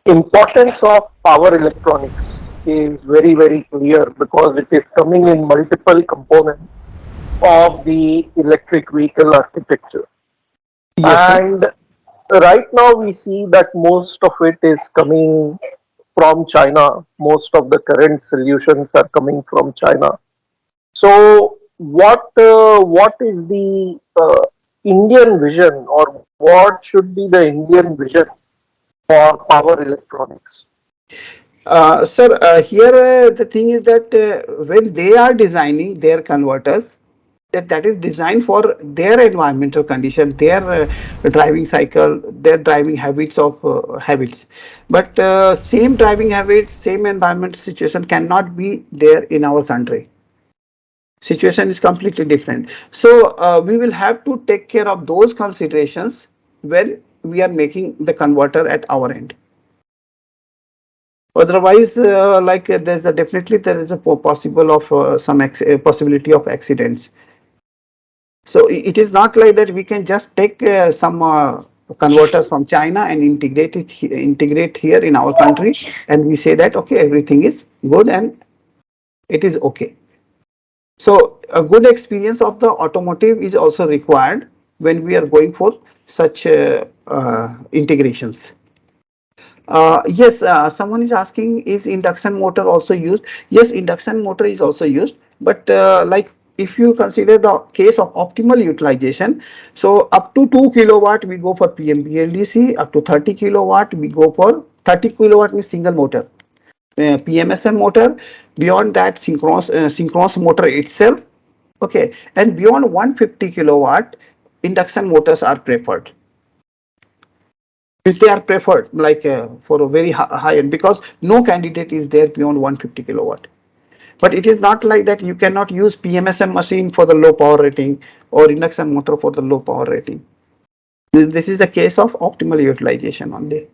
importance of power electronics is very, very clear because it is coming in multiple components of the electric vehicle architecture. Yes, sir. And right now we see that most of it is coming from China. Most of the current solutions are coming from China. So, what is the Indian vision, or what should be the Indian vision for power electronics? Sir, here the thing is that when they are designing their converters, that is designed for their environmental condition, their driving cycle, their driving habits of habits. But same driving habits, same environmental situation cannot be there in our country. Situation is completely different. So we will have to take care of those considerations when we are making the converter at our end. Otherwise, there's a definitely there is a possible of possibility of accidents. So it is not like that we can just take some converters from China and integrate here in our country, and we say that okay, everything is good and it is okay. So a good experience of the automotive is also required when we are going for such integrations. Yes, someone is asking, is induction motor also used? Yes, induction motor is also used, but like if you consider the case of optimal utilization, so up to 2 kilowatt we go for PMBLDC, up to 30 kilowatt we go for 30 kilowatt means single motor, PMSM motor, beyond that synchronous motor itself, okay, and beyond 150 kilowatt induction motors are preferred, which they are preferred like for a very high end, because no candidate is there beyond 150 kilowatt. But it is not like that you cannot use PMSM machine for the low power rating or induction motor for the low power rating. This is the case of optimal utilization only.